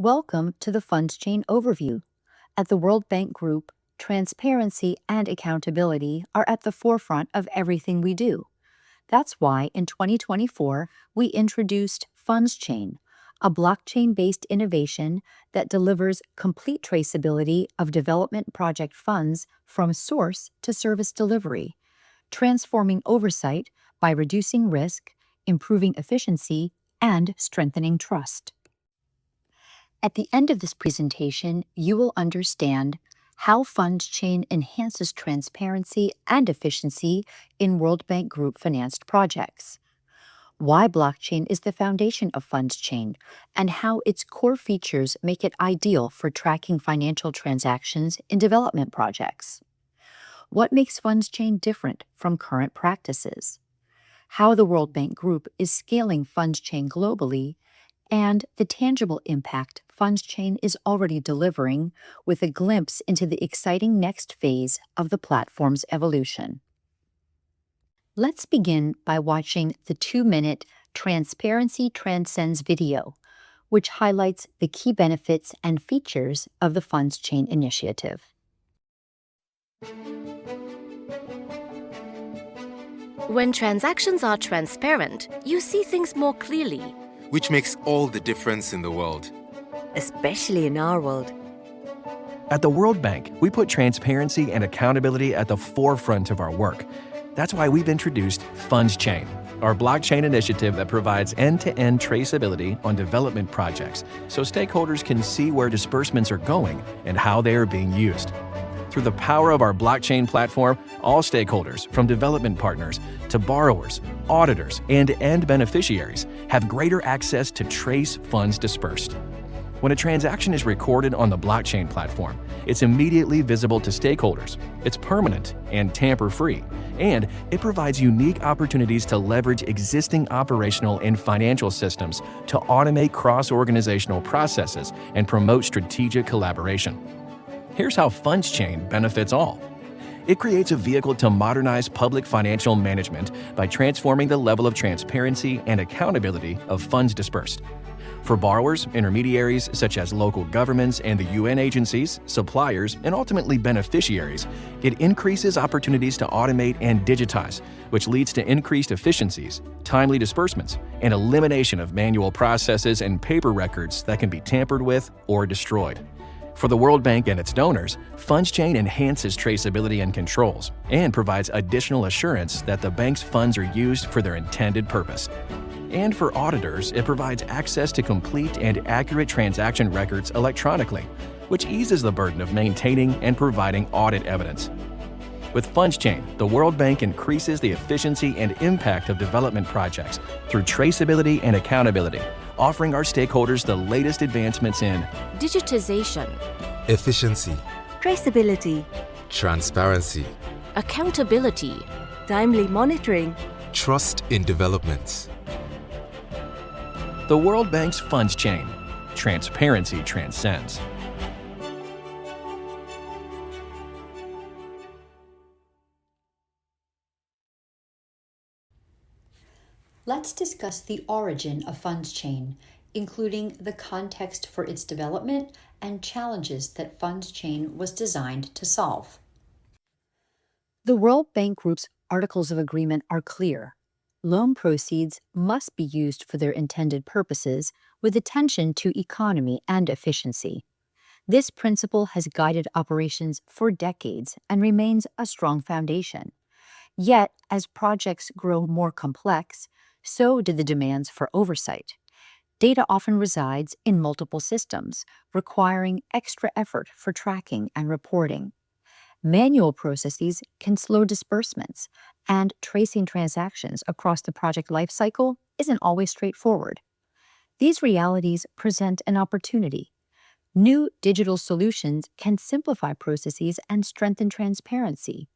Welcome to the Funds Chain Overview. At the World Bank Group, transparency and accountability are at the forefront of everything we do. That's why in 2024, we introduced Funds Chain, a blockchain based innovation that delivers complete traceability of development project funds from source to service delivery, transforming oversight by reducing risk, improving efficiency, and strengthening trust. At the end of this presentation, you will understand how Funds Chain enhances transparency and efficiency in World Bank Group financed projects, why blockchain is the foundation of Funds Chain, and how its core features make it ideal for tracking financial transactions in development projects, what makes Funds Chain different from current practices, how the World Bank Group is scaling Funds Chain globally, and the tangible impact Funds Chain is already delivering with a glimpse into the exciting next phase of the platform's evolution. Let's begin by watching the 2-minute Transparency Transcends video, which highlights the key benefits and features of the Funds Chain initiative. When transactions are transparent, you see things more clearly, which makes all the difference in the world. Especially in our world. At the World Bank, we put transparency and accountability at the forefront of our work. That's why we've introduced Funds Chain, our blockchain initiative that provides end-to-end traceability on development projects so stakeholders can see where disbursements are going and how they are being used. Through the power of our blockchain platform, all stakeholders, from development partners to borrowers, auditors, and end beneficiaries, have greater access to trace funds dispersed. When a transaction is recorded on the blockchain platform, it's immediately visible to stakeholders, it's permanent and tamper-free, and it provides unique opportunities to leverage existing operational and financial systems to automate cross-organizational processes and promote strategic collaboration. Here's how Funds Chain benefits all. It creates a vehicle to modernize public financial management by transforming the level of transparency and accountability of funds dispersed. For borrowers, intermediaries such as local governments and the UN agencies, suppliers, and ultimately beneficiaries, it increases opportunities to automate and digitize, which leads to increased efficiencies, timely disbursements, and elimination of manual processes and paper records that can be tampered with or destroyed. For the World Bank and its donors, Funds Chain enhances traceability and controls and provides additional assurance that the bank's funds are used for their intended purpose. And for auditors, it provides access to complete and accurate transaction records electronically, which eases the burden of maintaining and providing audit evidence. With Funds Chain, the World Bank increases the efficiency and impact of development projects through traceability and accountability, offering our stakeholders the latest advancements in digitization, Efficiency, Traceability, transparency, accountability, timely monitoring, trust in development. the World Bank's Funds Chain. Transparency transcends. Let's discuss the origin of Funds Chain, including the context for its development and challenges that Funds Chain was designed to solve. The World Bank Group's Articles of Agreement are clear. Loan proceeds must be used for their intended purposes with attention to economy and efficiency. This principle has guided operations for decades and remains a strong foundation. Yet, as projects grow more complex, so do the demands for oversight. Data often resides in multiple systems, requiring extra effort for tracking and reporting. Manual processes can slow disbursements, and tracing transactions across the project lifecycle isn't always straightforward. These realities present an opportunity. New digital solutions can simplify processes and strengthen transparency.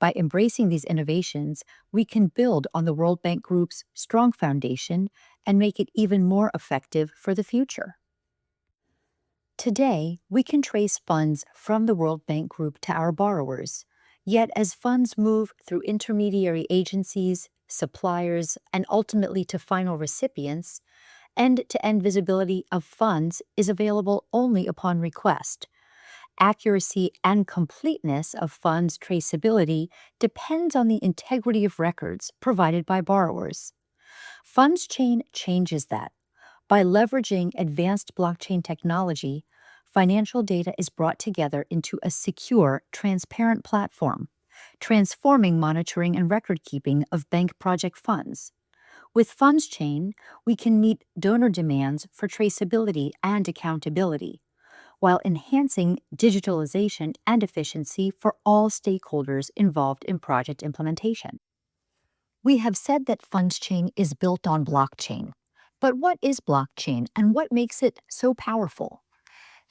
By embracing these innovations, we can build on the World Bank Group's strong foundation and make it even more effective for the future. Today, we can trace funds from the World Bank Group to our borrowers. Yet, as funds move through intermediary agencies, suppliers, and ultimately to final recipients, End-to-end visibility of funds is available only upon request. Accuracy and completeness of funds traceability depends on the integrity of records provided by borrowers. FundsChain changes that. By leveraging advanced blockchain technology, financial data is brought together into a secure, transparent platform, transforming monitoring and record keeping of bank project funds. With FundsChain, we can meet donor demands for traceability and accountability, while enhancing digitalization and efficiency for all stakeholders involved in project implementation. We have said that FundsChain is built on blockchain. But what is blockchain and what makes it so powerful?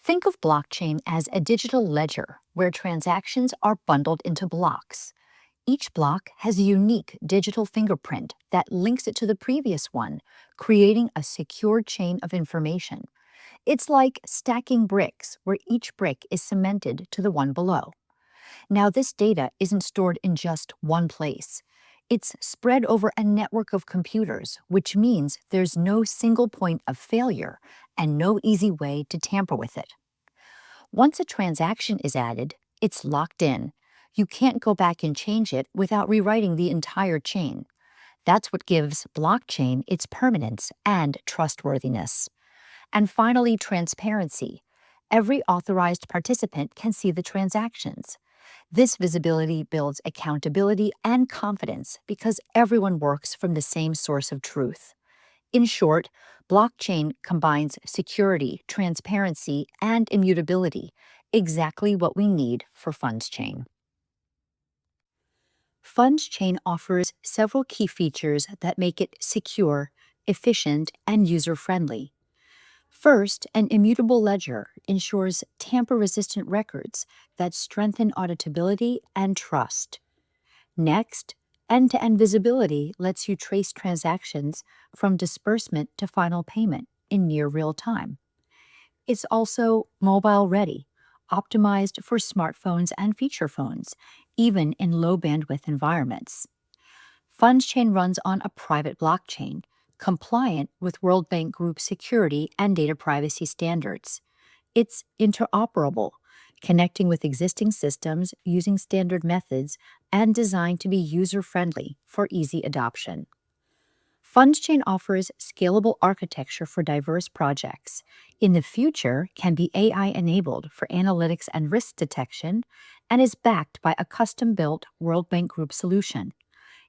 Think of blockchain as a digital ledger where transactions are bundled into blocks. Each block has a unique digital fingerprint that links it to the previous one, creating a secure chain of information. It's like stacking bricks where each brick is cemented to the one below. Now, this data isn't stored in just one place. It's spread over a network of computers, which means there's no single point of failure and no easy way to tamper with it. Once a transaction is added, it's locked in. You can't go back and change it without rewriting the entire chain. That's what gives blockchain its permanence and trustworthiness. And finally, transparency. Every authorized participant can see the transactions. This visibility builds accountability and confidence because everyone works from the same source of truth. In short, blockchain combines security, transparency, and immutability, exactly what we need for FundsChain. FundsChain offers several key features that make it secure, efficient, and user-friendly. First, an immutable ledger ensures tamper-resistant records that strengthen auditability and trust. Next, end-to-end visibility lets you trace transactions from disbursement to final payment in near real time. It's also mobile-ready, optimized for smartphones and feature phones, even in low-bandwidth environments. FundsChain runs on a private blockchain, compliant with World Bank Group security and data privacy standards. It's interoperable, connecting with existing systems using standard methods and designed to be user-friendly for easy adoption. FundsChain offers scalable architecture for diverse projects. In the future, can be AI-enabled for analytics and risk detection, and is backed by a custom-built World Bank Group solution.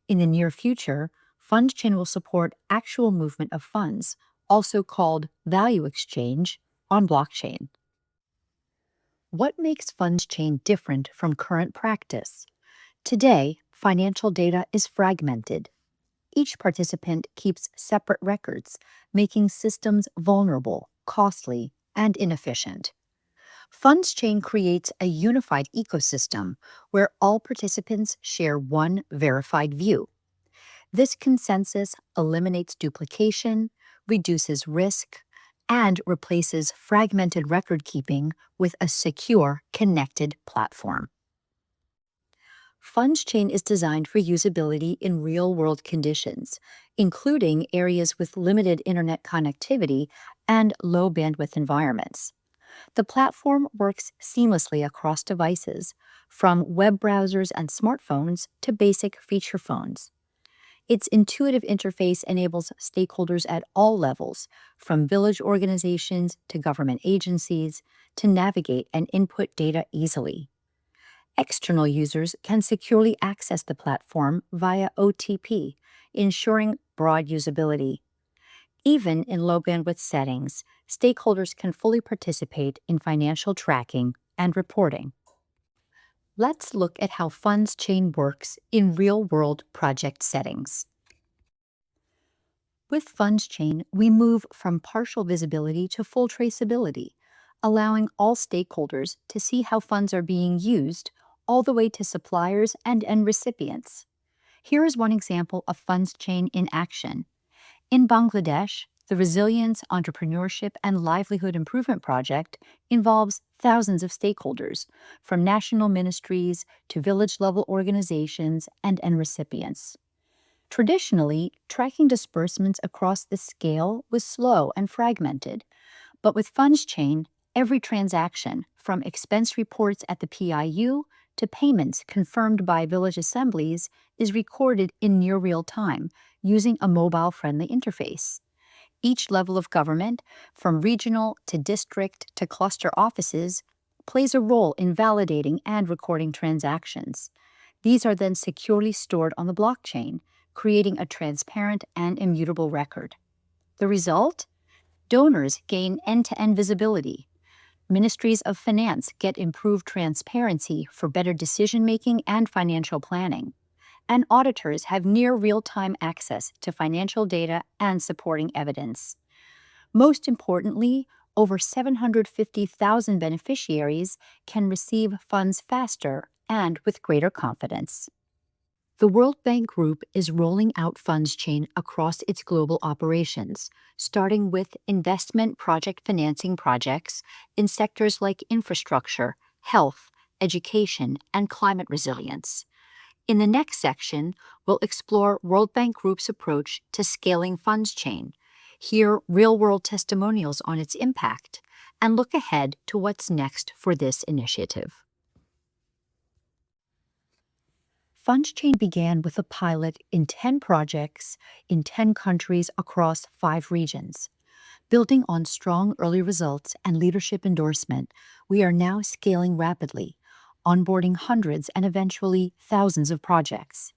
In the near future, FundsChain will support actual movement of funds, also called value exchange, on blockchain. What makes FundsChain different from current practice? Today, financial data is fragmented. Each participant keeps separate records, making systems vulnerable, costly, and inefficient. FundsChain creates a unified ecosystem where all participants share one verified view. This consensus eliminates duplication, reduces risk, and replaces fragmented record keeping with a secure, connected platform. FundsChain is designed for usability in real-world conditions, including areas with limited internet connectivity and low-bandwidth environments. The platform works seamlessly across devices, from web browsers and smartphones to basic feature phones. Its intuitive interface enables stakeholders at all levels, from village organizations to government agencies, to navigate and input data easily. External users can securely access the platform via OTP, ensuring broad usability. Even in low-bandwidth settings, stakeholders can fully participate in financial tracking and reporting. Let's look at how FundsChain works in real-world project settings. With FundsChain, we move from partial visibility to full traceability, allowing all stakeholders to see how funds are being used, all the way to suppliers and end recipients. Here is one example of FundsChain in action. In Bangladesh, the Resilience, Entrepreneurship, and Livelihood Improvement Project involves thousands of stakeholders, from national ministries to village-level organizations and end recipients. Traditionally, tracking disbursements across the scale was slow and fragmented, but with FundsChain, every transaction, from expense reports at the PIU to payments confirmed by village assemblies, is recorded in near real time using a mobile-friendly interface. Each level of government, from regional to district to cluster offices, plays a role in validating and recording transactions. These are then securely stored on the blockchain, creating a transparent and immutable record. The result? Donors gain end-to-end visibility. Ministries of Finance get improved transparency for better decision-making and financial planning. And auditors have near real-time access to financial data and supporting evidence. Most importantly, over 750,000 beneficiaries can receive funds faster and with greater confidence. The World Bank Group is rolling out FundsChain across its global operations, starting with investment project financing projects in sectors like infrastructure, health, education, and climate resilience. In the next section, we'll explore World Bank Group's approach to scaling FundsChain, hear real-world testimonials on its impact, and look ahead to what's next for this initiative. FundsChain began with a pilot in 10 projects in 10 countries across 5 regions. Building on strong early results and leadership endorsement, we are now scaling rapidly, onboarding hundreds and eventually thousands of projects.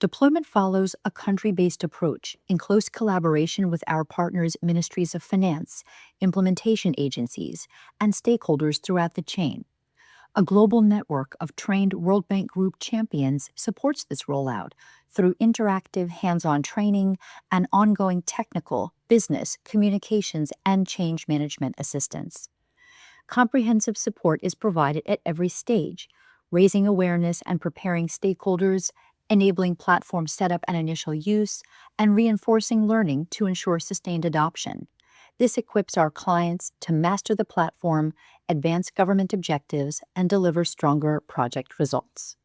Deployment follows a country-based approach in close collaboration with our partners' ministries of finance, implementation agencies, and stakeholders throughout the chain. A global network of trained World Bank Group champions supports this rollout through interactive hands-on training and ongoing technical, business, communications, and change management assistance. Comprehensive support is provided at every stage, raising awareness and preparing stakeholders, enabling platform setup and initial use, and reinforcing learning to ensure sustained adoption. This equips our clients to master the platform, advance government objectives, and deliver stronger project results.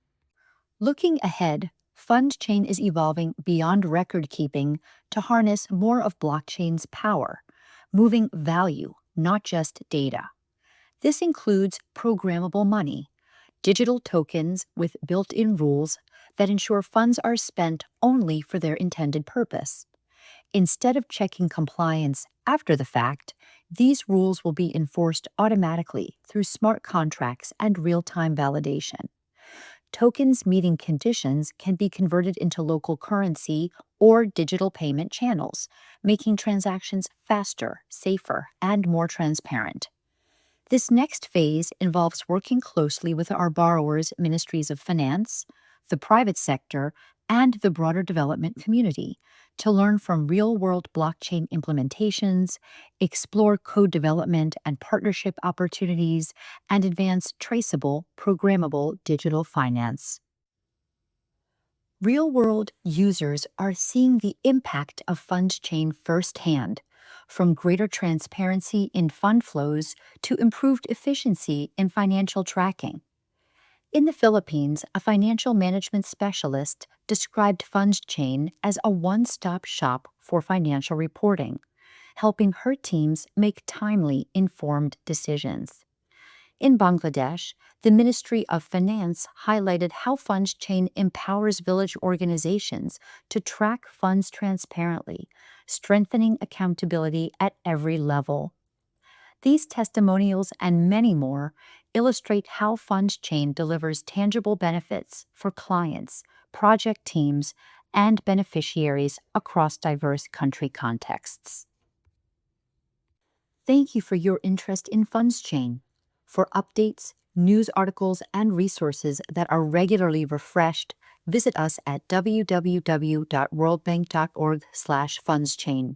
Looking ahead, FundChain is evolving beyond record-keeping to harness more of blockchain's power, moving value, not just data. This includes programmable money, digital tokens with built-in rules that ensure funds are spent only for their intended purpose. Instead of checking compliance after the fact, these rules will be enforced automatically through smart contracts and real-time validation. Tokens meeting conditions can be converted into local currency or digital payment channels, making transactions faster, safer, and more transparent. This next phase involves working closely with our borrowers' ministries of finance, the private sector, and the broader development community to learn from real-world blockchain implementations, explore code development and partnership opportunities, and advance traceable, programmable digital finance. Real-world users are seeing the impact of FundChain firsthand, from greater transparency in fund flows to improved efficiency in financial tracking. In the Philippines, a financial management specialist described FundChain as a one-stop shop for financial reporting, helping her teams make timely, informed decisions. In Bangladesh, the Ministry of Finance highlighted how FundChain empowers village organizations to track funds transparently, strengthening accountability at every level. These testimonials and many more illustrate how FundChain delivers tangible benefits for clients, project teams, and beneficiaries across diverse country contexts. Thank you for your interest in FundChain. For updates, news articles, and resources that are regularly refreshed, visit us at www.worldbank.org/FundsChain.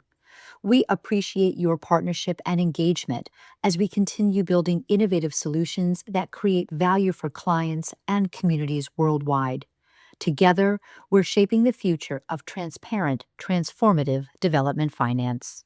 We appreciate your partnership and engagement as we continue building innovative solutions that create value for clients and communities worldwide. Together, we're shaping the future of transparent, transformative development finance.